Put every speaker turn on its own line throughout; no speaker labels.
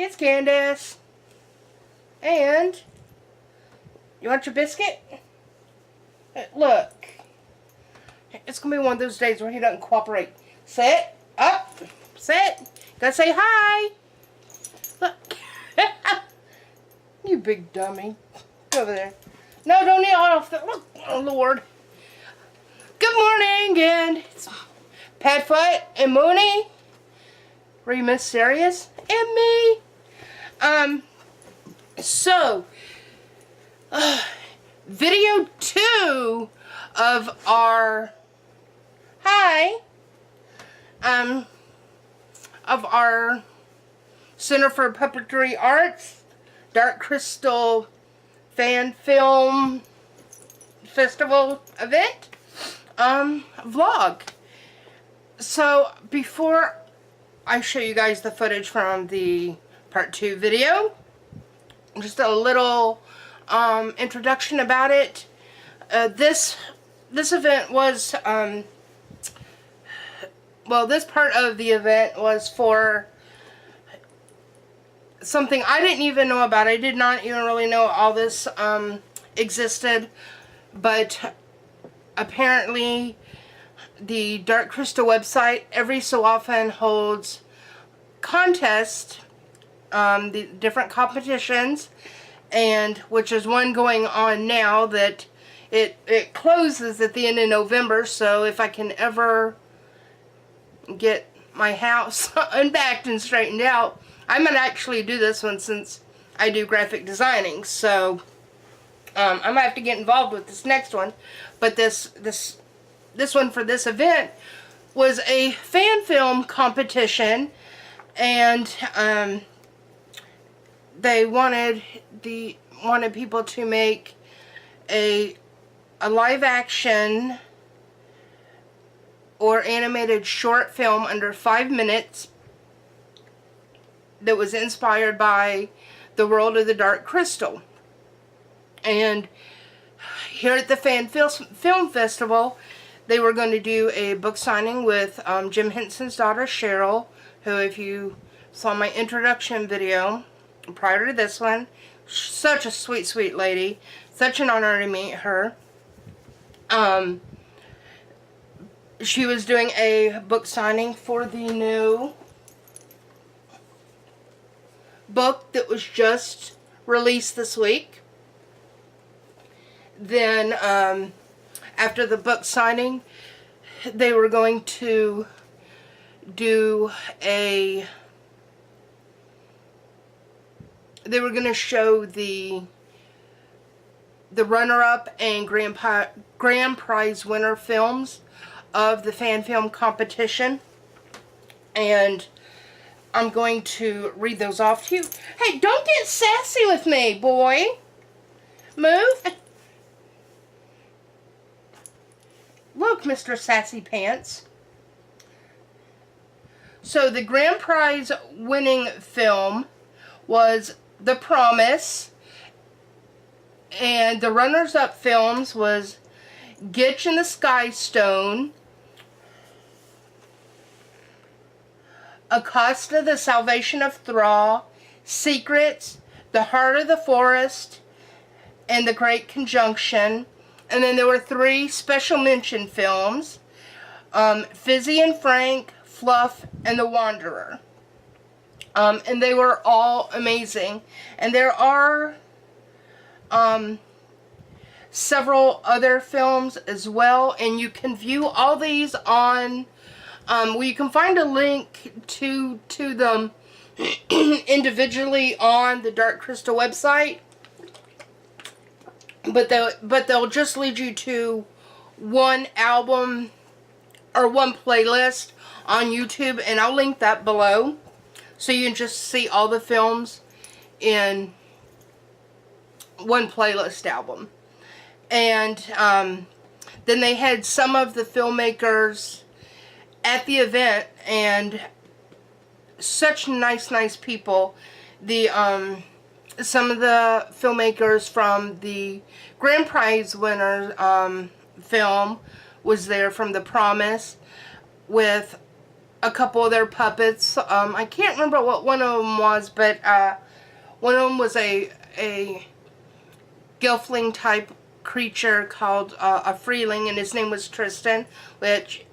it's Candace. And you want your biscuit? Look, it's gonna be one of those days where he doesn't cooperate. Sit up, sit. Gotta say hi. Look, you big dummy. Go over there. No, don't eat off the. Oh Lord. Good morning, and it's Padfoot and Mooney. Were you Miss Serious? And me. So, video 2 of our, of our Center for Puppetry Arts Dark Crystal Fan Film Festival event, vlog. So, before I show you guys the footage from the part 2 video, just a little introduction about it. This event was well, this part of the event was for something I didn't even know about. I did not even really know all this existed, but apparently the Dark Crystal website every so often holds contests, the different competitions, and which is one going on now that it closes at the end of November. So if I can ever get my house unpacked and straightened out, I might actually do this one, since I do graphic designing. So I might have to get involved with this next one. But this one for this event was a fan film competition, and they wanted people to make a live action or animated short film under 5 minutes that was inspired by the world of the Dark Crystal. And here at the Fan Film Festival, they were going to do a book signing with Jim Henson's daughter, Cheryl, who, if you saw my introduction video prior to this one, such a sweet, sweet lady. Such an honor to meet her. She was doing a book signing for the new book that was just released this week. Then, after the book signing, they were going to do they were going to show the runner-up and grand prize winner films of the fan film competition, and I'm going to read those off to you. Hey, don't get sassy with me, boy. Move. Look, Mr. Sassy Pants. So the grand prize winning film was The Promise, and the runners-up films was Gitch and the Sky Stone, Acosta, the Salvation of Thra, Secrets, The Heart of the Forest, and The Great Conjunction. And then there were 3 special mention films, Fizzy and Frank, Fluff, and The Wanderer. And they were all amazing. And there are several other films as well, and you can view all these on well, you can find a link to them individually on the Dark Crystal website, but they'll just lead you to one album or one playlist on YouTube, and I'll link that below, so you can just see all the films in one playlist album. And then they had some of the filmmakers at the event, and such nice people. The some of the filmmakers from the grand prize winner film was there from The Promise, with a couple of their puppets. I can't remember what one of them was, but one of them was a gelfling type creature called a freeling, and his name was Tristan, which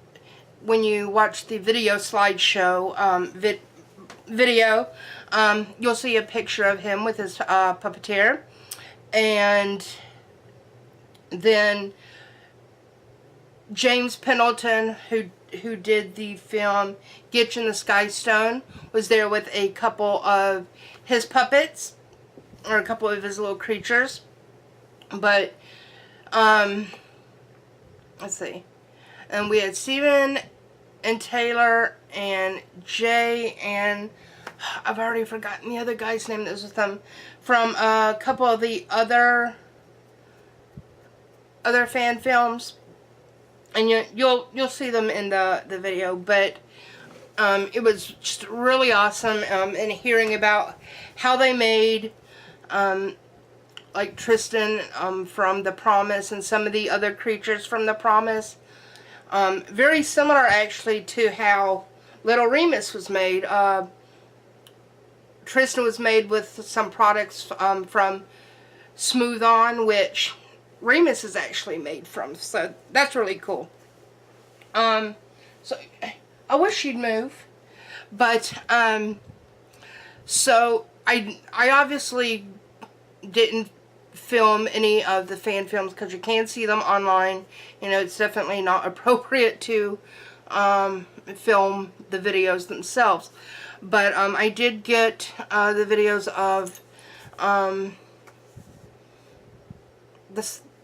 when you watch the video slideshow video, you'll see a picture of him with his puppeteer. And then James Pendleton, who did the film Gitch and the Sky Stone, was there with a couple of his puppets, or a couple of his little creatures. But let's see, and we had Steven and Taylor and Jay, and I've already forgotten the other guy's name that was with them, from a couple of the other fan films, and you'll see them in the video. But it was just really awesome, and hearing about how they made like Tristan from The Promise and some of the other creatures from The Promise. Very similar actually to how Little Remus was made. Tristan was made with some products from Smooth On, which Remus is actually made from. So that's really cool. So I wish she'd move. But so I obviously didn't film any of the fan films because you can see them online. You know, it's definitely not appropriate to film the videos themselves. But I did get the videos of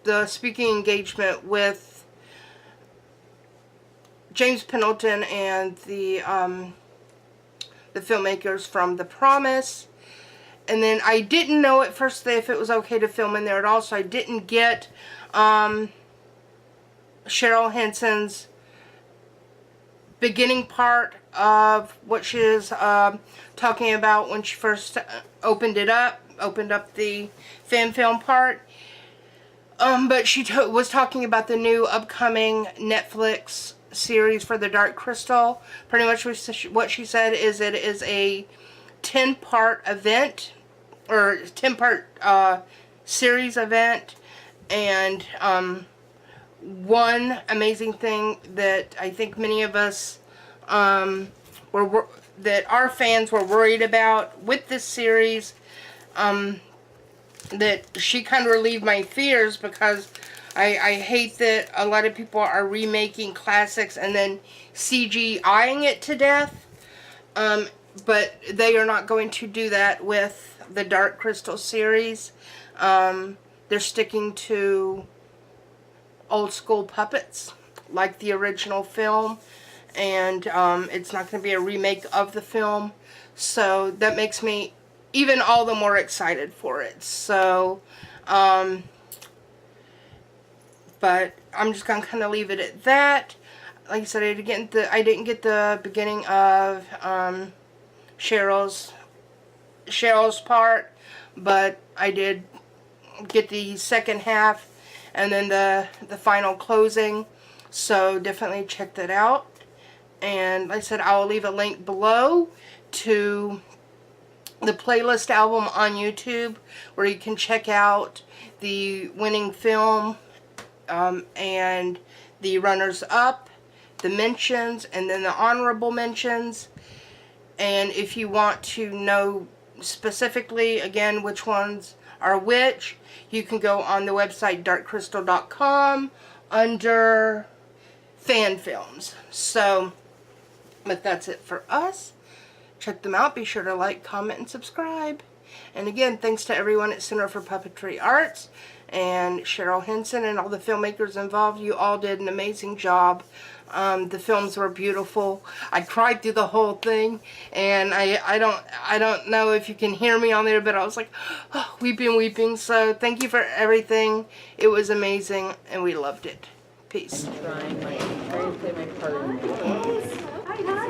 the speaking engagement with James Pendleton and the filmmakers from The Promise. And then I didn't know at first if it was okay to film in there at all, so I didn't get Cheryl Henson's beginning part of what she was talking about when she first opened up the fan film part. But she was talking about the new upcoming Netflix series for the Dark Crystal. Pretty much what she said is it is a 10-part event, or 10-part series event. And one amazing thing that I think many of us that our fans were worried about with this series, that she kind of relieved my fears, because I hate that a lot of people are remaking classics and then CGIing it to death. But they are not going to do that with the Dark Crystal series. They're sticking to old school puppets like the original film, and it's not going to be a remake of the film. So that makes me even all the more excited for it. So, but I'm just going to kind of leave it at that. Like I said, I didn't get the beginning of Cheryl's part, but I did get the second half and then the final closing. So definitely check that out. And like I said, I will leave a link below to the playlist album on YouTube, where you can check out the winning film and the runners up, the mentions, and then the honorable mentions. And if you want to know specifically, again, which ones are which, you can go on the website darkcrystal.com under fan films. So, but that's it for us. Check them out. Be sure to like, comment, and subscribe. And again, thanks to everyone at Center for Puppetry Arts and Cheryl Henson and all the filmmakers involved. You all did an amazing job. The films were beautiful. I cried through the whole thing, and I don't know if you can hear me on there, but I was like, oh, weeping. So thank you for everything. It was amazing, and we loved it. Peace.
Hi,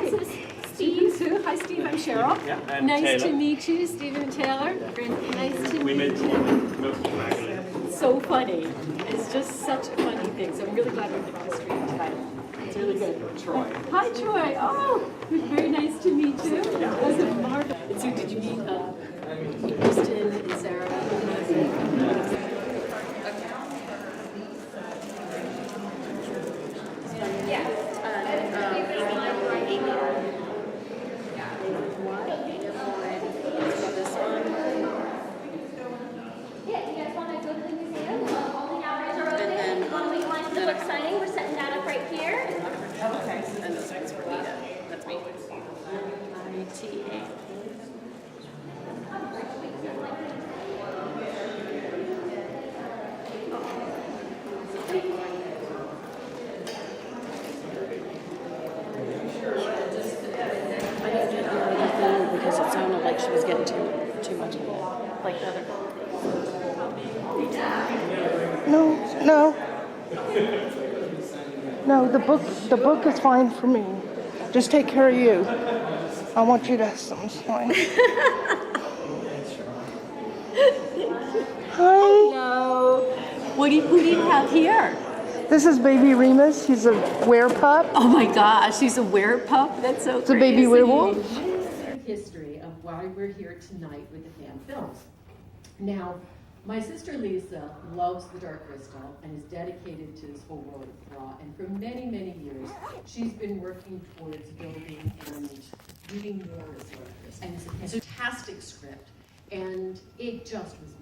this is Steve. Hi, Steve. I'm Cheryl.
Yeah, and
nice
Taylor.
to meet you, Steve and Taylor. Nice to meet you.
We met most of
so funny. It's just such a funny thing. So I'm really glad we've been on the street tonight. It's really good.
Troy.
Hi, Troy. Oh, very nice to meet you. That's a marvel. And so did you meet Kristen and Sarah?
Because it sounded like she was getting too much of it, like the other.
No, the book is fine for me. Just take care of you. I want you to have some fine. Hi.
Hello. Who do you have here?
This is baby Remus. He's a werepup.
Oh my gosh, she's a werepup? That's so
It's a baby werewolf.
History of why we're here tonight with the fan films. Now, my sister Lisa loves the Dark Crystal and is dedicated to this whole world of Thra, and for many, many years, she's been working towards building and doing more with the Dark Crystal. And it's a fantastic script, and it just was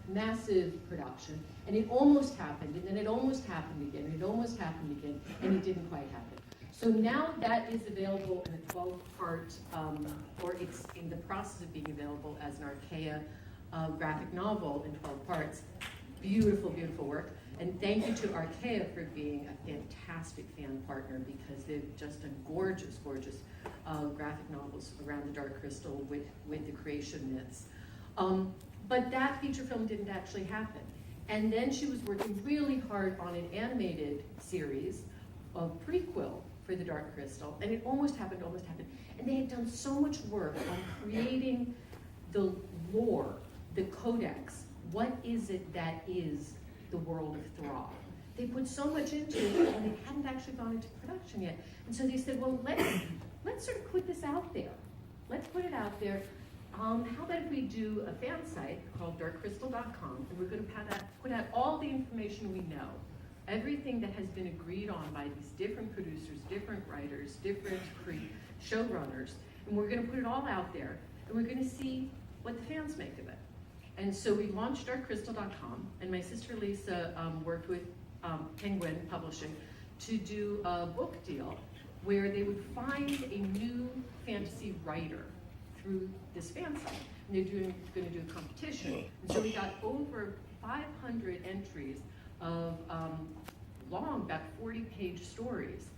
massive production, and it almost happened, and then it almost happened again, and it almost happened again, and it didn't quite happen. So now that is available in a 12-part, or it's in the process of being available as an Archaea graphic novel in 12 parts. Beautiful, beautiful work. And thank you to Archaea for being a fantastic fan partner, because they've just done gorgeous graphic novels around the Dark Crystal with the creation myths. But that feature film didn't actually happen. And then she was working really hard on an animated series of prequel for the Dark Crystal, and it almost happened. And they had done so much work on creating the lore, the codex. What is it that is the world of Thra? They put so much into it, and it hadn't actually gone into production yet. And so they said, well, let's sort of put this out there. Let's put it out there. How about if we do a fan site called darkcrystal.com, and we're going to put out all the information we know, everything that has been agreed on by these different producers, different writers, different showrunners, and we're going to put it all out there, and we're going to see what the fans make of it. And so we launched darkcrystal.com, and my sister Lisa worked with Penguin Publishing to do a book deal where they would find a new fantasy writer through this fan site. And they're going to do a competition. And so we got over 500 entries of long, about 40-page stories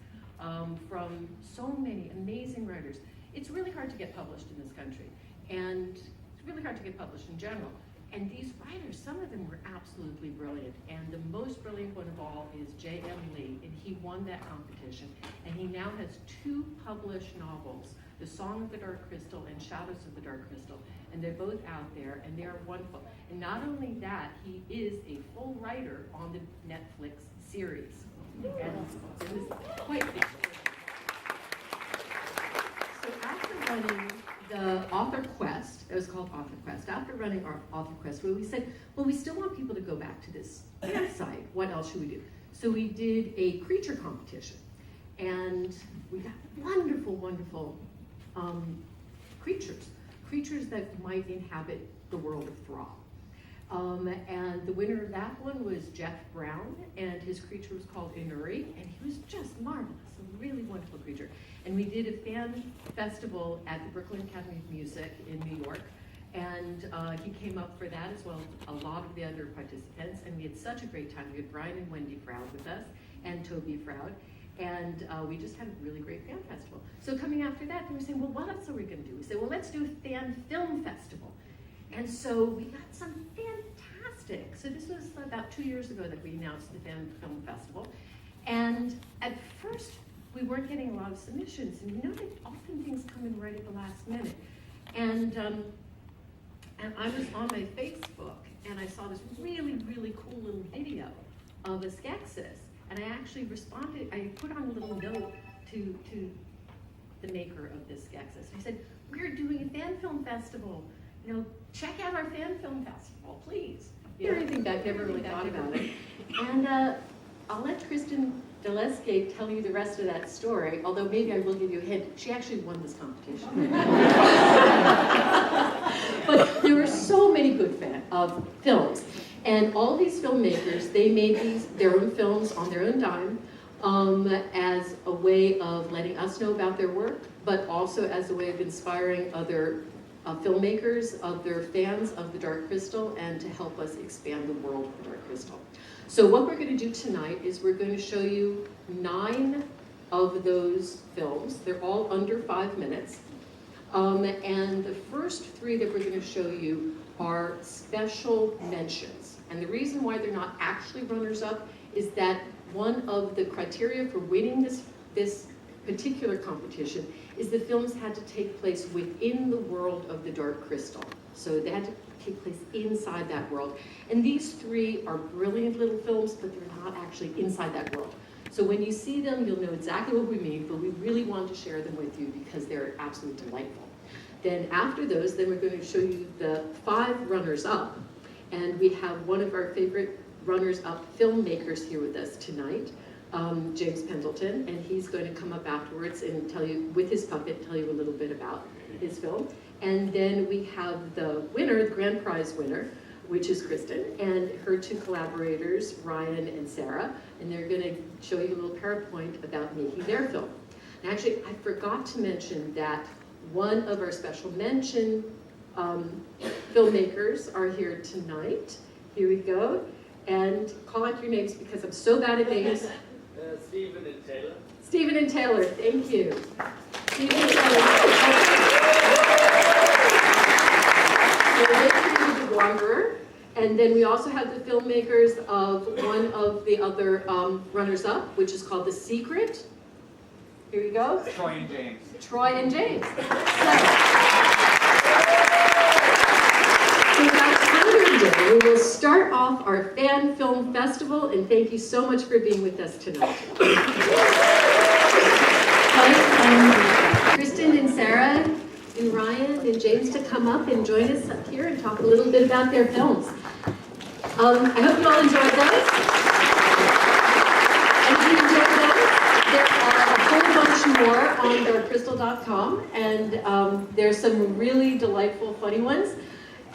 from so many amazing writers. It's really hard to get published in this country, and it's really hard to get published in general. And these writers, some of them were absolutely brilliant, and the most brilliant one of all is J.M. Lee, and he won that competition, and he now has 2 published novels, The Song of the Dark Crystal and Shadows of the Dark Crystal, and they're both out there, and they are wonderful. And not only that, he is a full writer on the Netflix series, and it was quite big. So after running the Author Quest, it was called Author Quest, after running our Author Quest, we said, well, we still want people to go back to this fan site. What else should we do? So we did a creature competition, and we got wonderful creatures that might inhabit the world of Thra. And the winner of that one was Jeff Brown, and his creature was called Inuri, and he was just marvelous, a really wonderful creature. And we did a fan festival at the Brooklyn Academy of Music in New York, and he came up for that as well as a lot of the other participants, and we had such a great time. We had Brian and Wendy Froud with us, and Toby Froud, and we just had a really great fan festival. So coming after that, we were saying, well, what else are we going to do? We said, well, let's do a fan film festival. And so we got some fantastic, so this was about 2 years ago that we announced the Fan Film Festival. And at first, we weren't getting a lot of submissions. And you know that often things come in right at the last minute. And and I was on my Facebook, and I saw this really, really cool little video of a Skeksis, and I actually responded, I put on a little note to the maker of this Skeksis. I said, we're doing a fan film festival, you know, check out our fan film festival, please. Hear anything back, never really thought about it. And I'll let Kristen Deleske tell you the rest of that story, although maybe I will give you a hint. She actually won this competition. But there were so many good films. And all these filmmakers, they made their own films on their own dime as a way of letting us know about their work, but also as a way of inspiring other filmmakers, other fans of the Dark Crystal, and to help us expand the world of the Dark Crystal. So what we're going to do tonight is we're going to show you 9 of those films. They're all under 5 minutes. And the first 3 that we're going to show you are special mentions. And the reason why they're not actually runners-up is that one of the criteria for winning this particular competition is the films had to take place within the world of the Dark Crystal. So they had to take place inside that world. And these 3 are brilliant little films, but they're not actually inside that world. So when you see them, you'll know exactly what we mean, but we really want to share them with you because they're absolutely delightful. Then after those, then we're going to show you the 5 runners-up. And we have one of our favorite runners-up filmmakers here with us tonight, James Pendleton, and he's going to come up afterwards and tell you, with his puppet, tell you a little bit about his film. And then we have the winner, the grand prize winner, which is Kristen, and her 2 collaborators, Ryan and Sarah, and they're going to show you a little PowerPoint about making their film. And actually, I forgot to mention that one of our special mention filmmakers are here tonight. Here we go. And call out your names because I'm so bad at names.
Stephen and Taylor.
Stephen and Taylor, thank you. Stephen and Taylor. So they're the Wanderer. And then we also have the filmmakers of one of the other runners-up, which is called The Secret. Here we go.
Troy and James.
Troy and James. So without further ado, we will start off our Fan Film Festival, and thank you so much for being with us tonight. I'd like Kristen and Sarah and Ryan and James to come up and join us up here and talk a little bit about their films. I hope you all enjoyed those. And if you enjoyed those, there are a whole bunch more on darkcrystal.com, and there's some really delightful, funny ones,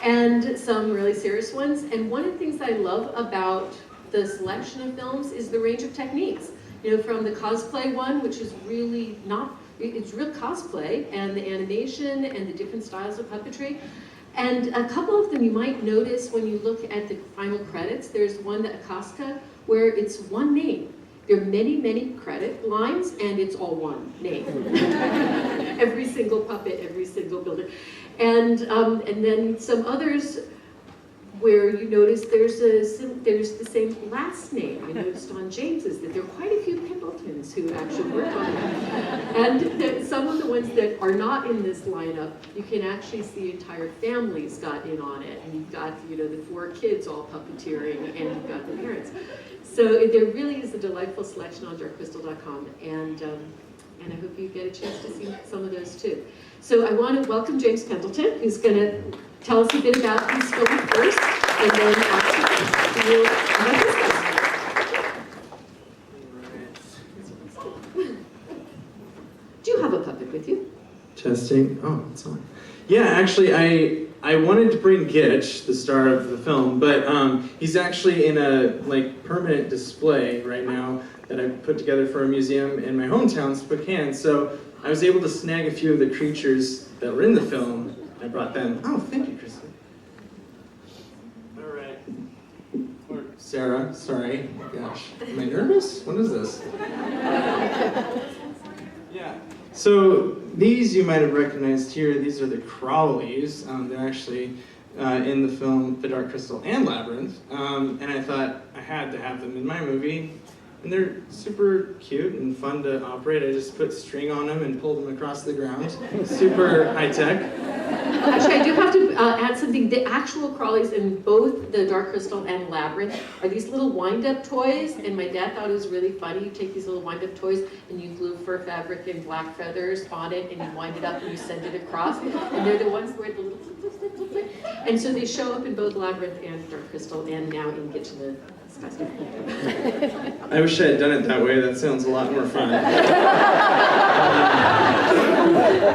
and some really serious ones. And one of the things I love about the selection of films is the range of techniques. You know, from the cosplay one, which is really not, it's real cosplay, and the animation and the different styles of puppetry. And a couple of them you might notice when you look at the final credits. There's one, the Akaska, where it's one name. There are many, many credit lines, and it's all one name. Every single puppet, every single builder. And then some others where you notice there's the same last name. I noticed on James's that there are quite a few Pendletons who actually worked on it. And some of the ones that are not in this lineup, you can actually see entire families got in on it. And you've got, you know, the 4 kids all puppeteering, and you've got the parents. So there really is a delightful selection on darkcrystal.com, and I hope you get a chance to see some of those too. So I want to welcome James Pendleton, who's going to tell us a bit about his film first, and then after we'll Do you have a puppet with you?
Testing. Oh, it's on. Yeah, actually, I wanted to bring Gitch, the star of the film, but he's actually in a permanent display right now that I put together for a museum in my hometown, Spokane. So I was able to snag a few of the creatures that were in the film. I brought them. Oh, thank you, Kristen. All right. Or Sarah, sorry. Gosh, am I nervous? What is this? Yeah. So these you might have recognized here. These are the Crawlies. They're actually in the film The Dark Crystal and Labyrinth. And I thought I had to have them in my movie. And they're super cute and fun to operate. I just put string on them and pulled them across the ground. Super high tech.
Actually, I do have to add something the actual crawlies in both the Dark Crystal and Labyrinth are these little wind-up toys, and my dad thought it was really funny. You take these little wind-up toys and you glue fur fabric and black feathers on it, and you wind it up and you send it across, and they're the ones where the little flip, flip, flip, flip, flip. And so they show up in both Labyrinth and Dark Crystal, and now in Get to the Sky.
I wish I had done it that way. That sounds a lot more fun.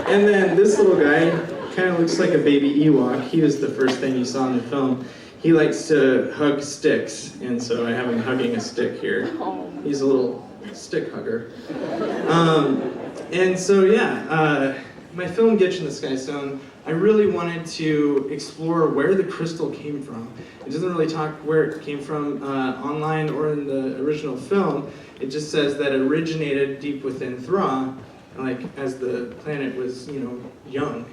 And then this little guy kind of looks like a baby Ewok. He was the first thing you saw in the film. He likes to hug sticks, and so I have him hugging a stick here. He's a little stick hugger. And so yeah, my film Get in the Sky Stone, I really wanted to explore where the crystal came from. It doesn't really talk where it came from online or in the original film. It just says that it originated deep within Thra, like as the planet was, young,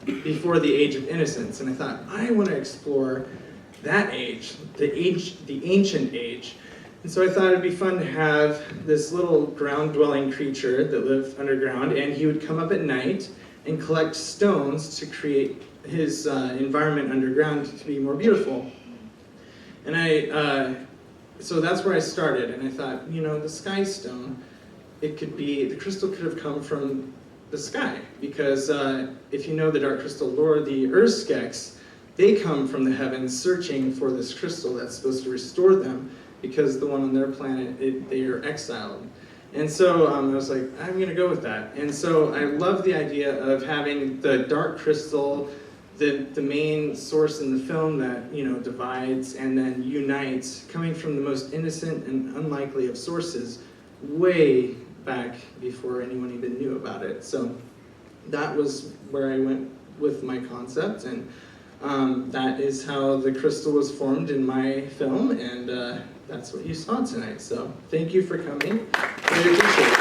before the age of innocence. And I thought, I want to explore that age, the ancient age. And so I thought it'd be fun to have this little ground-dwelling creature that lived underground, and he would come up at night and collect stones to create his environment underground to be more beautiful. And so that's where I started, and I thought, the sky stone, the crystal could have come from the sky, because if you know the Dark Crystal lore, the Urskeks, they come from the heavens searching for this crystal that's supposed to restore them, because the one on their planet, they are exiled. And so I was like, I'm going to go with that. And so I love the idea of having the Dark Crystal, the main source in the film that divides and then unites, coming from the most innocent and unlikely of sources, way back before anyone even knew about it. So that was where I went with my concept, and that is how the crystal was formed in my film, and that's what you saw tonight. So thank you for coming. Really appreciate it.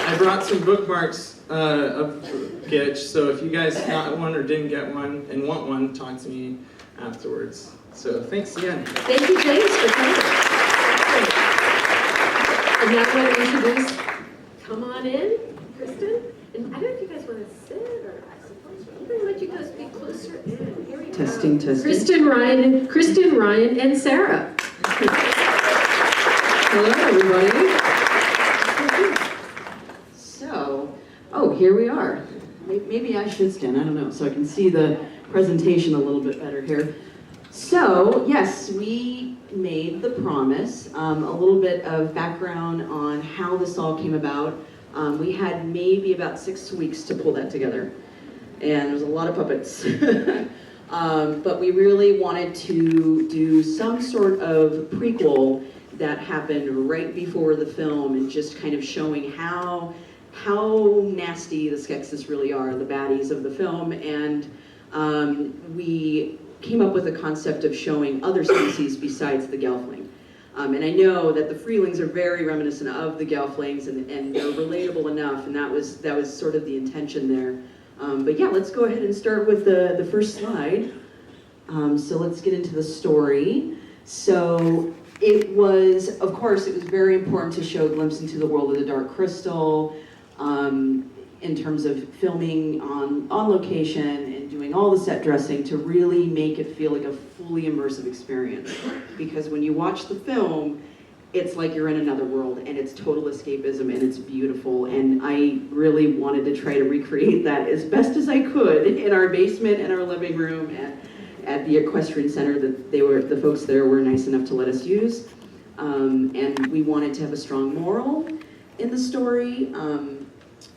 I brought some bookmarks of Gitch, so if you guys got one or didn't get one and want one, talk to me afterwards. So thanks again.
Thank you, James, for coming. And now I'm going to introduce, come on in, Kristen. And I don't know if you guys want to sit, or I suppose I'm going to let you guys be closer in. Here we go.
Testing.
Kristen, Ryan, and Sarah.
Hello, everybody. So, here we are. Maybe I should stand, I don't know, so I can see the presentation a little bit better here. So, yes, we made the promise. A little bit of background on how this all came about. We had maybe about 6 weeks to pull that together, and there was a lot of puppets. But we really wanted to do some sort of prequel that happened right before the film, and just kind of showing how nasty the Skeksis really are, the baddies of the film. And we came up with a concept of showing other species besides the Gelfling. And I know that the Freelings are very reminiscent of the Gelflings, and they're relatable enough, and that was sort of the intention there. But yeah, let's go ahead and start with the first slide. So let's get into the story. So it was very important to show a glimpse into the world of the Dark Crystal, in terms of filming on location and doing all the set dressing to really make it feel like a fully immersive experience. Because when you watch the film, it's like you're in another world, and it's total escapism, and it's beautiful. And I really wanted to try to recreate that as best as I could in our basement and our living room at the equestrian center that the folks there were nice enough to let us use. And we wanted to have a strong moral in the story.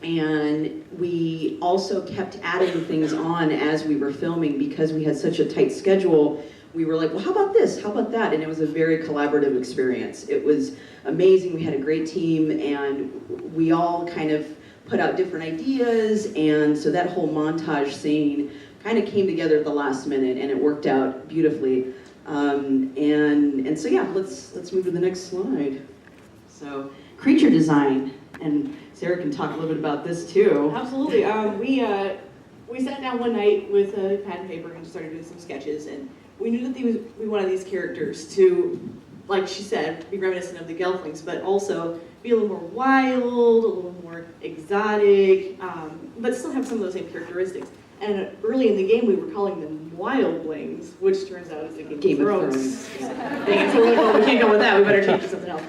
And we also kept adding things on as we were filming, because we had such a tight schedule. We were like, well, how about this? How about that? And it was a very collaborative experience. It was amazing. We had a great team, and we all kind of put out different ideas. And so that whole montage scene kind of came together at the last minute, and it worked out beautifully. And so yeah, let's move to the next slide. So creature design, and Sarah can talk a little bit about this too.
Absolutely. We sat down one night with a pad and paper and just started doing some sketches, and we knew that we wanted these characters to
like she said, be reminiscent of the Gelflings, but also be a little more wild, a little more exotic, but still have some of those same characteristics. And early in the game, we were calling them wildlings, which turns out is a Game of Thrones thing. So we're like, oh, we can't go with that. We better change to something else.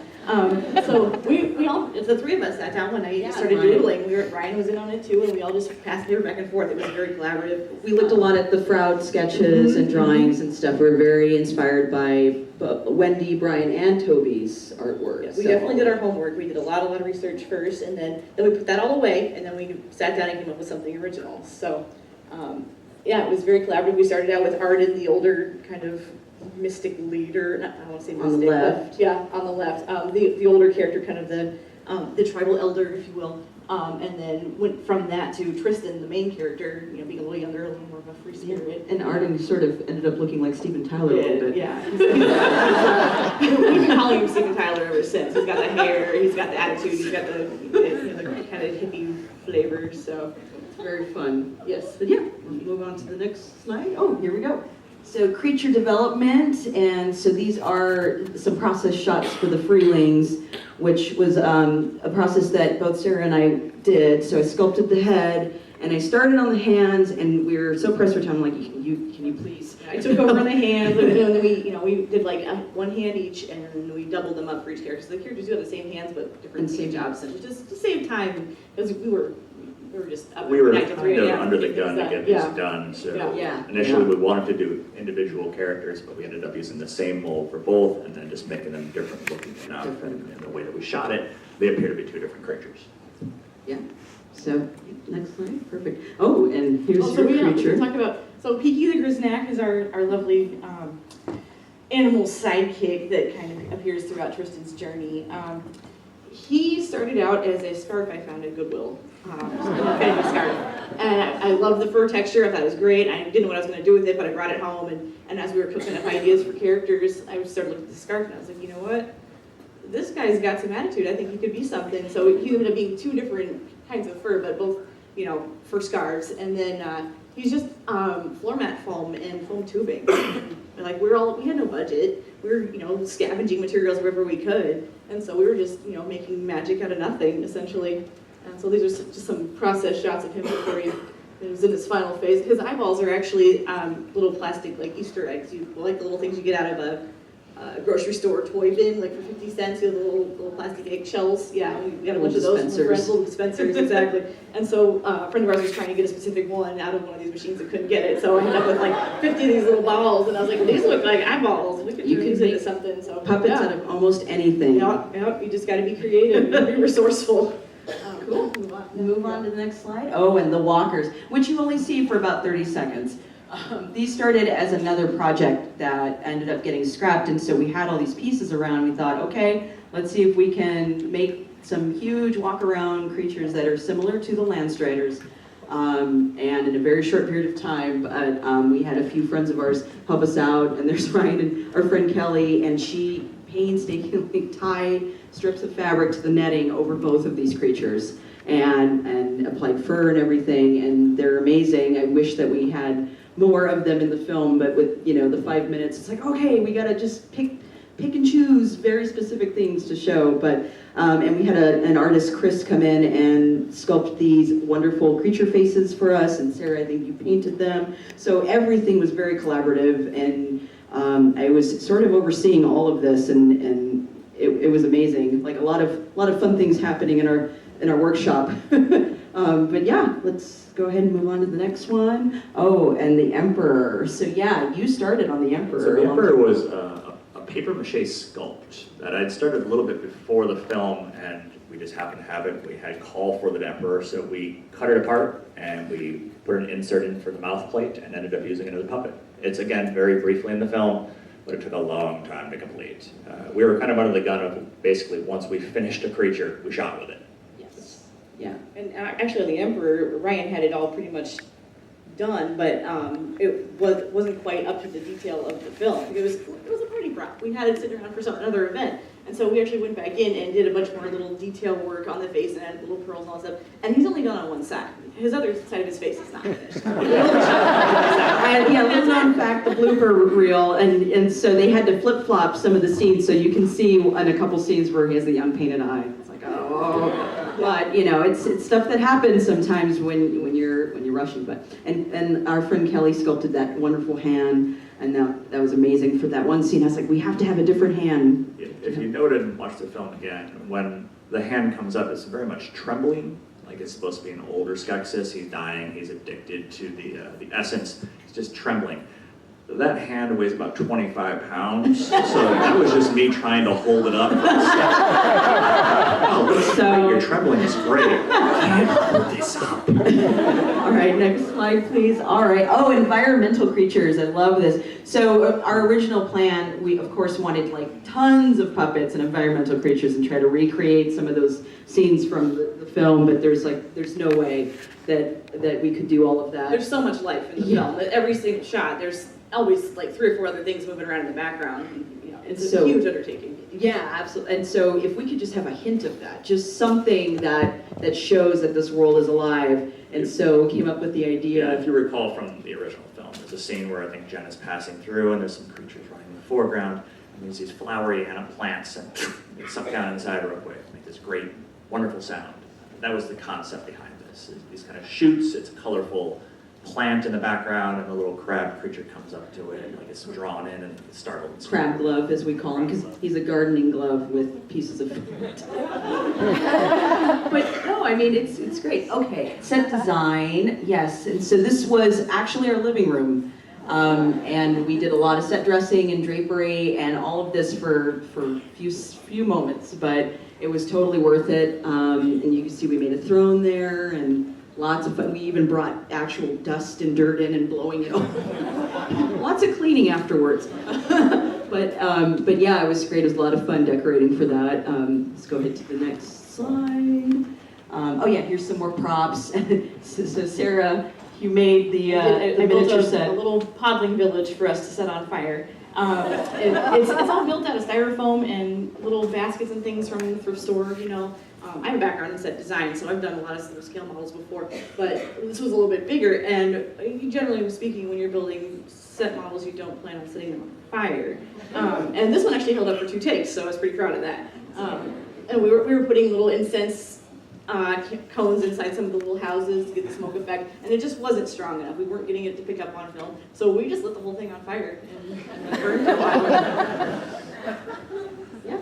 So we all, the three of us sat down one night and started doodling. Ryan was in on it too, and we all just passed it back and forth. It was very collaborative.
We looked a lot at the Froud sketches and drawings and stuff. We were very inspired by Wendy, Brian, and Toby's artwork.
Yes, we definitely did our homework. We did a lot of research first, and then we put that all away, and then we sat down and came up with something original. So, yeah, it was very collaborative. We started out with Arden, the older kind of mystic leader. Not, I don't want to say mystic,
on the left.
but yeah, on the left. The older character, kind of the tribal elder, if you will. And then went from that to Tristan, the main character, you know, being a little younger, a little more of a free spirit.
And Arden sort of ended up looking like Steven Tyler a little bit.
Yeah. We've been calling him Steven Tyler ever since. He's got the hair, he's got the attitude, he's got the kind of hippie flavor, so.
Very fun. Yes, but yeah, we'll move on to the next slide. Oh, here we go. So creature development, and so these are some process shots for the Freelings, which was a process that both Sarah and I did. So I sculpted the head, and I started on the hands, and we were so pressed for time, like, can you please?
I took over on the hands, and then we did like one hand each, and then we doubled them up for each character. So the characters do have the same hands, but different same jobs, and just to save time, because we were just up
we were
night to 3 a.m.
under the gun to get this done. So initially we wanted to do individual characters, but we ended up using the same mold for both, and then just making them different looking enough. And the way that we shot it, they appear to be two different creatures.
Yeah. So next slide. Perfect. Oh, and here's your creature.
We talk about, so Peaky the Grisnak is our lovely animal sidekick that kind of appears throughout Tristan's journey. He started out as a scarf I found at Goodwill. Kind of a scarf. And I loved the fur texture. I thought it was great. I didn't know what I was going to do with it, but I brought it home. And as we were cooking up ideas for characters, I started looking at the scarf, and I was like, you know what? This guy's got some attitude. I think he could be something. So he ended up being two different kinds of fur, but both, fur scarves. And then he's just floor mat foam and foam tubing. And like we had no budget. We were, scavenging materials wherever we could. And so we were just, making magic out of nothing, essentially. And so these are just some process shots of him before he was in his final phase. His eyeballs are actually little plastic, like Easter eggs. Like the little things you get out of a grocery store toy bin, like for 50 cents, you have little plastic eggshells. Yeah, we got a bunch of those from friends, little dispensers, exactly. And so a friend of ours was trying to get a specific one out of one of these machines and couldn't get it. So I ended up with like 50 of these little balls, and I was like, these look like eyeballs. We could turn these into something. So
puppets out of almost anything.
Yeah, you just got to be creative and be resourceful.
Cool. Move on to the next slide. Oh, and the walkers, which you only see for about 30 seconds. These started as another project that ended up getting scrapped, and so we had all these pieces around. We thought, okay, let's see if we can make some huge walk-around creatures that are similar to the Landstriders. And in a very short period of time, we had a few friends of ours help us out, and there's Ryan and our friend Kelly, and she painstakingly tied strips of fabric to the netting over both of these creatures and applied fur and everything, and they're amazing. I wish that we had more of them in the film, but with the 5 minutes, it's like, okay, we gotta just pick and choose very specific things to show. But and we had an artist, Chris, come in and sculpt these wonderful creature faces for us, and Sarah, I think you painted them. So everything was very collaborative, and I was sort of overseeing all of this, and it was amazing. Like a lot of fun things happening in our workshop. But yeah, let's go ahead and move on to the next one. Oh, and the Emperor. So yeah, you started on the Emperor.
So the Emperor was a paper mache sculpt that I'd started a little bit before the film, and we just happened to have it. We had a call for the Emperor, so we cut it apart and we put an insert in for the mouth plate and ended up using it as a puppet. It's, again, very briefly in the film, but it took a long time to complete. We were kind of under the gun of basically once we finished a creature, we shot with it.
Yes. Yeah. And actually, the Emperor, Ryan had it all pretty much done, but it wasn't quite up to the detail of the film. It was a party prop. We had it sitting around for another event,
And so we actually went back in and did a bunch more little detail work on the face and added little pearls and all that stuff. And he's only done on one side. His other side of his face is not finished.
And yeah, little known fact, the blooper reel, and so they had to flip flop some of the scenes, so you can see in a couple scenes where he has the unpainted eye. It's like, oh, but you know, it's stuff that happens sometimes when you're rushing. But and our friend Kelly sculpted that wonderful hand, and that was amazing for that one scene. I was like, we have to have a different hand.
If you noted and watched the film again, when the hand comes up, it's very much trembling. Like it's supposed to be an older Skeksis. He's dying. He's addicted to the essence. He's just trembling. That hand weighs about 25 pounds, so that was just me trying to hold it up. Oh,
So-
your trembling is great. I can't hold this up.
All right, next slide, please. All right. Oh, environmental creatures. I love this. So our original plan, we of course wanted like tons of puppets and environmental creatures and try to recreate some of those scenes from the film, but there's no way that we could do all of that.
There's so much life in the film. Every single shot, there's always like 3 or 4 other things moving around in the background. And, you know, it's a huge undertaking.
Yeah, absolutely. And so if we could just have a hint of that, just something that shows that this world is alive. And so we came up with the idea.
If you recall from the original film, there's a scene where I think Jen is passing through and there's some creatures running in the foreground. And there's these flowery plants and they suck down inside real quick, make this great, wonderful sound. That was the concept behind this. These kind of shoots, it's a colorful plant in the background, and the little crab creature comes up to it, like it's drawn in and it's startled.
Crab glove, as we call him, because he's a gardening glove with pieces of fruit. But no, I mean, it's great. Okay, set design, yes. And so this was actually our living room. And we did a lot of set dressing and drapery and all of this for few moments, but it was totally worth it. And you can see we made a throne there and lots of fun. We even brought actual dust and dirt in and blowing it over. Lots of cleaning afterwards. But yeah, it was great. It was a lot of fun decorating for that. Let's go ahead to the next slide. Oh yeah, here's some more props. So Sarah, you made the miniature set.
A little podling village for us to set on fire. It's all built out of styrofoam and little baskets and things from the thrift store, you know. I have a background in set design, so I've done a lot of scale models before, but this was a little bit bigger, and generally speaking, when you're building set models, you don't plan on setting them on fire. And this one actually held up for 2 takes, so I was pretty proud of that. And we were putting little incense cones inside some of the little houses to get the smoke effect, and it just wasn't strong enough. We weren't getting it to pick up on film, so we just lit the whole thing on fire and burned for a while.
Yeah.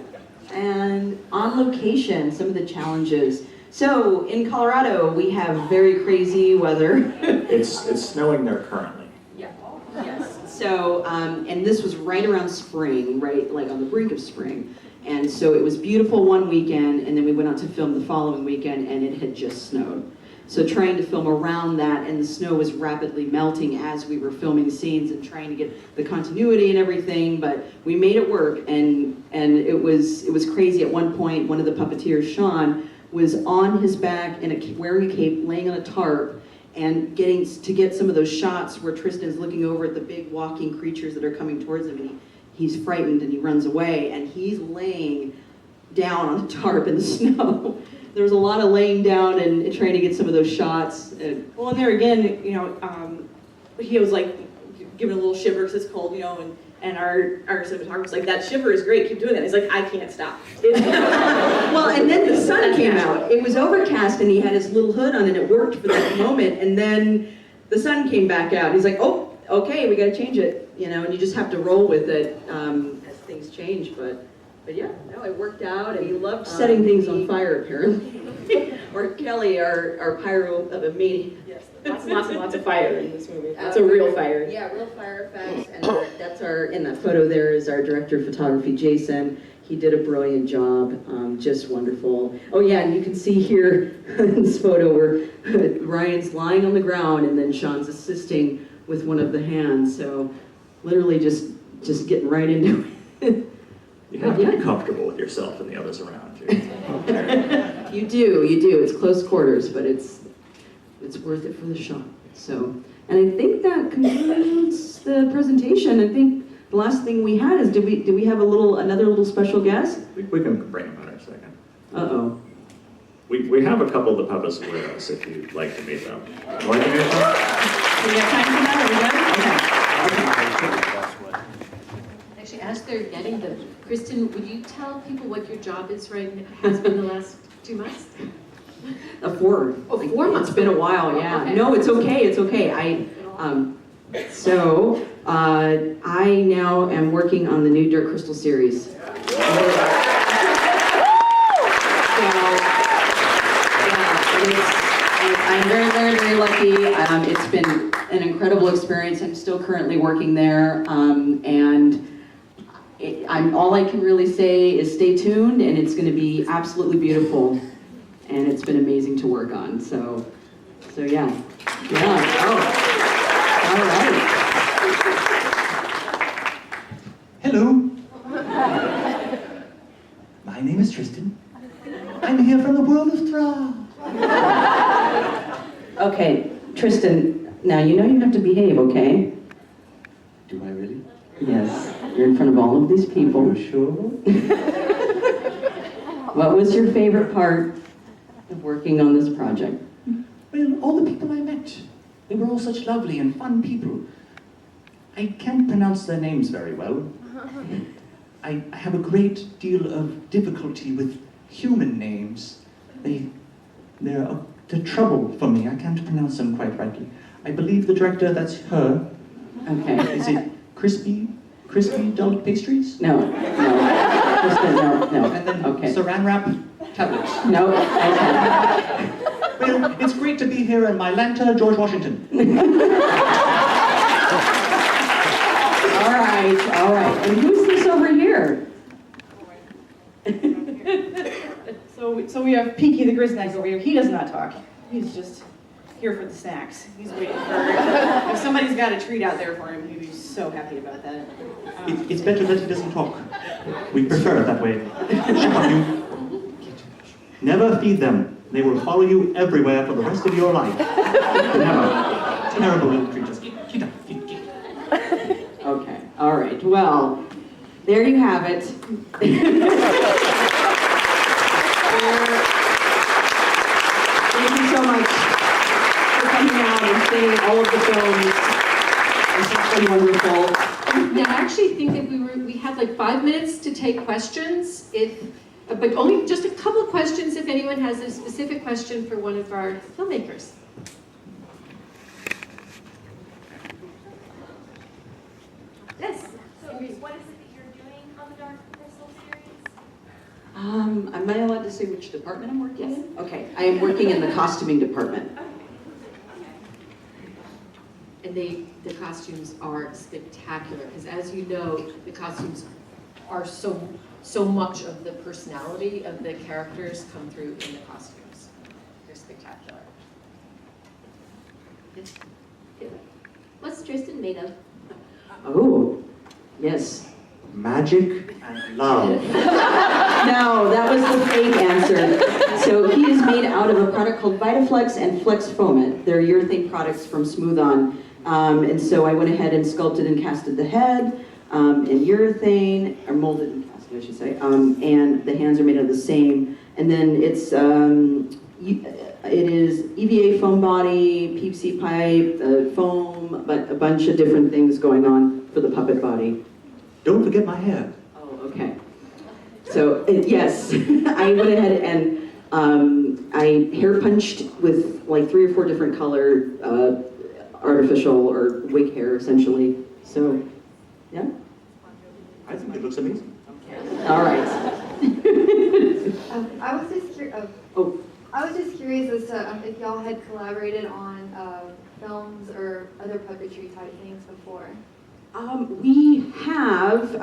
And on location, some of the challenges. So in Colorado, we have very crazy weather.
It's snowing there currently.
Yeah. Yes. So, and this was right around spring, right, like on the brink of spring. And so it was beautiful one weekend, and then we went out to film the following weekend, and it had just snowed. So trying to film around that, and the snow was rapidly melting as we were filming scenes and trying to get the continuity and everything, but we made it work, and it was crazy. At one point, one of the puppeteers, Sean, was on his back and wearing a cape, laying on a tarp, and getting to get some of those shots where Tristan's looking over at the big walking creatures that are coming towards him, and he's frightened and he runs away, and he's laying down on a tarp in the snow. There was a lot of laying down and trying to get some of those shots.
Well, and there again, you know, he was like giving a little shiver because it's cold, you know, and our cinematographer was like, that shiver is great, keep doing that. He's like, I can't stop.
Well, and then the sun came out. It was overcast and he had his little hood on and it worked for that moment, and then the sun came back out. He's like, oh, okay, we gotta change it, you know, and you just have to roll with it as things change, but yeah, no, it worked out, and he loved setting things on fire, apparently. Or Kelly, our pyro of a meeting.
Yes, lots of fire in this movie. It's a real fire.
Yeah, real fire effects, and that's in that photo there is our director of photography, Jason. He did a brilliant job, just wonderful. Oh yeah, and you can see here in this photo where Ryan's lying on the ground, and then Sean's assisting with one of the hands, so literally just getting right into it.
You have to be comfortable with yourself and the others around you.
You do. It's close quarters, but it's worth it for the shot. So, and I think that concludes the presentation. I think
the last thing we had is, do we have another little special guest?
We can bring him out in a second.
Uh-oh.
We have a couple of the puppets with us if you'd like to meet them. Would you like to meet them?
Do we have time for that? Are we done?
Actually, as they're getting them, Kristen, would you tell people what your job is right now, has been the last 2 months?
4.
Oh, 4 months.
It's been a while, yeah.
Okay.
No, it's okay, it's okay. I now am working on the new Dark Crystal series. So, I'm very, very, very lucky. It's been an incredible experience. I'm still currently working there, all I can really say is stay tuned, and it's going to be absolutely beautiful, and it's been amazing to work on. So yeah. Oh, all right.
Hello. My name is Tristan. I'm here from the world of Thra.
Okay, Tristan, now you know you have to behave, okay?
Do I really?
Yes, you're in front of all of these people.
Are you sure?
What was your favorite part of working on this project?
Well, all the people I met. They were all such lovely and fun people. I can't pronounce their names very well. I have a great deal of difficulty with human names. They're trouble for me. I can't pronounce them quite rightly. I believe the director, that's her.
Okay.
Is it crispy dull pastries?
No. Tristan, no.
And then
Okay.
saran wrap tablets.
No, okay.
Well, it's great to be here in my Atlanta, George Washington.
All right. And who's this over here?
So we have Pinky the Grizzneck over here. He does not talk. He's just here for the snacks. He's waiting for, if somebody's got a treat out there for him, he'd be so happy about that.
It's better that he doesn't talk. We prefer it that way. Shut up, you. Never feed them. They will follow you everywhere for the rest of your life. Never. Terrible little creatures. Get up.
Okay, all right. Well, there you have it. Thank you so much for coming out and seeing all of the films. It's just been wonderful.
Now, I actually think that we had like 5 minutes to take questions, but only just a couple of questions if anyone has a specific question for one of our filmmakers. Yes.
So, what is it that you're doing on the Dark Crystal series?
Am I allowed to say which department I'm working in? Okay, I am working in the costuming department.
And the costumes are spectacular, because as you know, the costumes are so much of the personality of the characters come through in the costumes. They're spectacular.
What's Tristan made of?
Oh, yes.
Magic and love.
No, that was the fake answer. So he is made out of a product called VitaFlex and Flex Foamit. They're urethane products from Smooth On. And so I went ahead and sculpted and casted the head in urethane, or molded and casted, I should say. And the hands are made of the same. And then it is EVA foam body, PVC pipe, foam, but a bunch of different things going on for the puppet body.
Don't forget my hair.
Oh, okay. So, yes, I went ahead and I hair punched with like 3 or 4 different color artificial or wig hair, essentially. So, yeah.
I think it looks amazing.
All right.
I was just curious as to if y'all had collaborated on films or other puppetry type things before.
We have,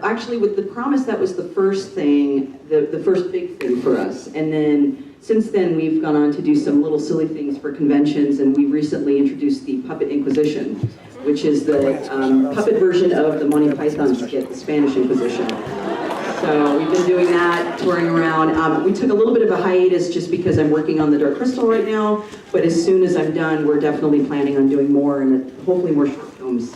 actually with The Promise, that was the first thing, the first big thing for us. And then since then, we've gone on to do some little silly things for conventions, and we recently introduced the Puppet Inquisition, which is the puppet version of the Monty Python skit, the Spanish Inquisition. So we've been doing that, touring around. We took a little bit of a hiatus just because I'm working on the Dark Crystal right now, but as soon as I'm done, we're definitely planning on doing more, and hopefully more short films.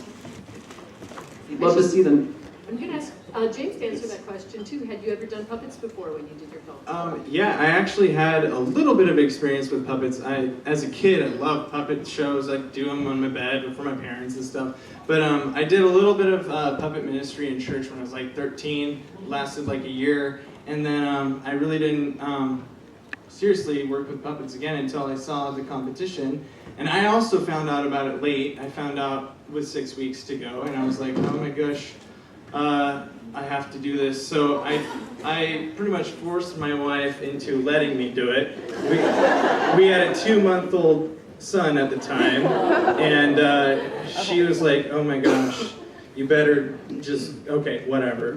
Love to see them.
I'm going to ask James to answer that question too. Had you ever done puppets before when you did your film?
Yeah, I actually had a little bit of experience with puppets. As a kid, I loved puppet shows. I'd do them on my bed for my parents and stuff. But I did a little bit of puppet ministry in church when I was like 13. Lasted like a year. And then I really didn't seriously work with puppets again until I saw the competition. And I also found out about it late. I found out with 6 weeks to go, and I was like, oh my gosh, I have to do this. So I pretty much forced my wife into letting me do it. We had a 2-month-old son at the time, and she was like, oh my gosh, you better just, okay, whatever.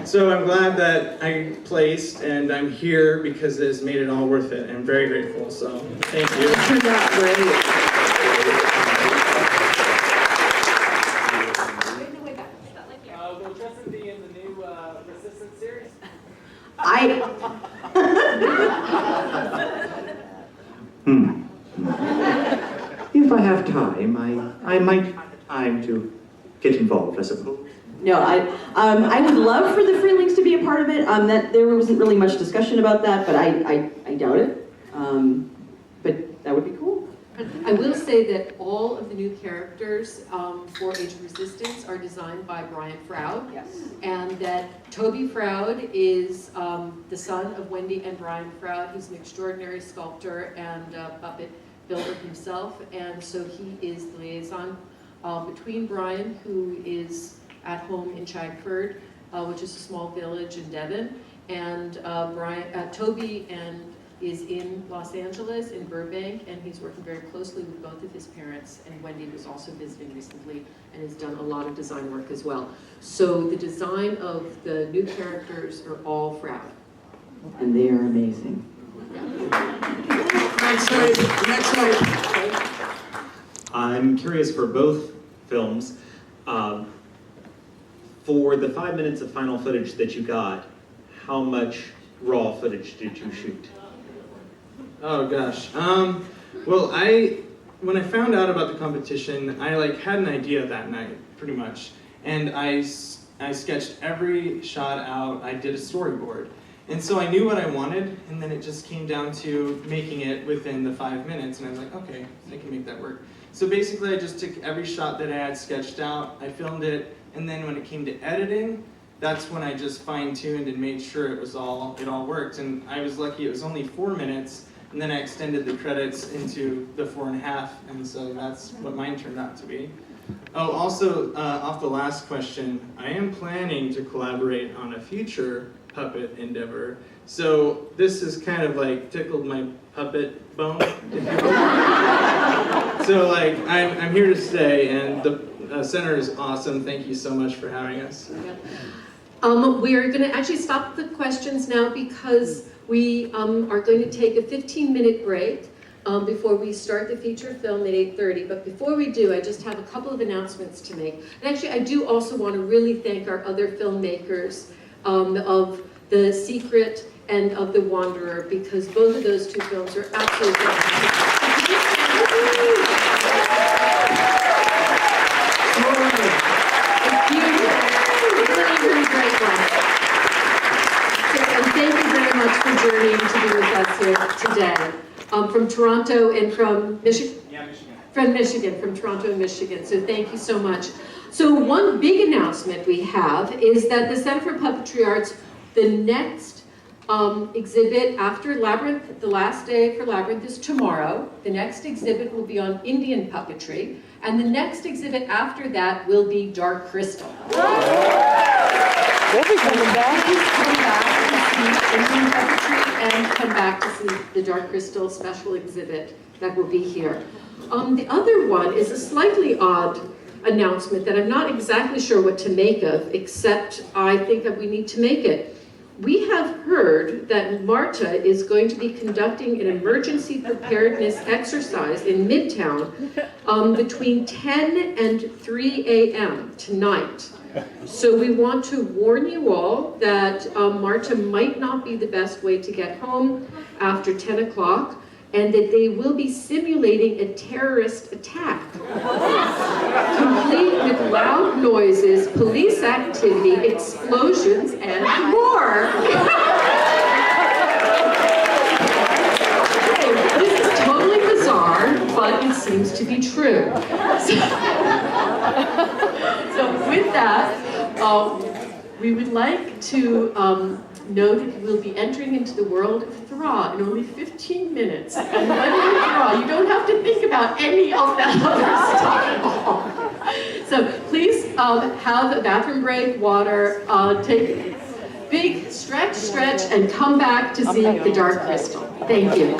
So I'm glad that I placed, and I'm here because it has made it all worth it. I'm very grateful, so thank you.
It turned out great.
Will Tristan be in the new Resistance series?
If I have time, I might have time to get involved, I suppose.
No, I would love for the Freelings to be a part of it. That there wasn't really much discussion about that, but I doubt it. But that would be cool.
I will say that all of the new characters for Age of Resistance are designed by Brian Froud.
Yes.
And that Toby Froud is the son of Wendy and Brian Froud. He's an extraordinary sculptor and puppet builder himself. And so he is the liaison between Brian, who is at home in Chagford, which is a small village in Devon, and Toby is in Los Angeles, in Burbank, and he's working very closely with both of his parents, and Wendy was also visiting recently and has done a lot of design work as well. So the design of the new characters are all Froud.
And they are amazing.
Next slide.
I'm curious for both films, for the 5 minutes of final footage that you got, how much raw footage did you shoot?
Oh gosh. Well, when I found out about the competition, I had an idea that night, pretty much, and I sketched every shot out. I did a storyboard, and so I knew what I wanted, and then it just came down to making it within the 5 minutes, and I was like, okay, I can make that work. So basically, I just took every shot that I had sketched out, I filmed it, and then when it came to editing, that's when I just fine-tuned and made sure it all worked. And I was lucky it was only 4 minutes, and then I extended the credits into the 4.5, and so that's what mine turned out to be. Oh, also, off the last question, I am planning to collaborate on a future puppet endeavor. So this has kind of tickled my puppet bone, if you will. So I'm here to stay, and the center is awesome. Thank you so much for having us.
We are going to actually stop the questions now because we are going to take a 15-minute break before we start the feature film at 8:30. But before we do, I just have a couple of announcements to make. And actually, I do also want to really thank our other filmmakers of The Secret and of The Wanderer, because both of those two films are absolutely fantastic. Thank you very much for journeying to be with us here today. From Toronto and from Michigan?
Yeah, Michigan.
From Michigan, from Toronto and Michigan. So thank you so much. So one big announcement we have is that the Center for Puppetry Arts, the next exhibit after Labyrinth, the last day for Labyrinth is tomorrow. The next exhibit will be on Indian puppetry. And the next exhibit after that will be Dark Crystal.
We'll be coming back.
Come back to see Indian puppetry and come back to see the Dark Crystal special exhibit that will be here. The other one is a slightly odd announcement that I'm not exactly sure what to make of, except I think that we need to make it. We have heard that Marta is going to be conducting an emergency preparedness exercise in Midtown between 10 and 3 a.m. tonight. So we want to warn you all that Marta might not be the best way to get home after 10 o'clock. and that they will be simulating a terrorist attack, complete with loud noises, police activity, explosions, and more. This is totally bizarre, but it seems to be true. So with that, we would like to know that we'll be entering into the world of Thra in only 15 minutes. And when you're Thra, you don't have to think about any of that other stuff at all. So please have a bathroom break, water, take a big stretch, and come back to see the Dark Crystal. Thank you.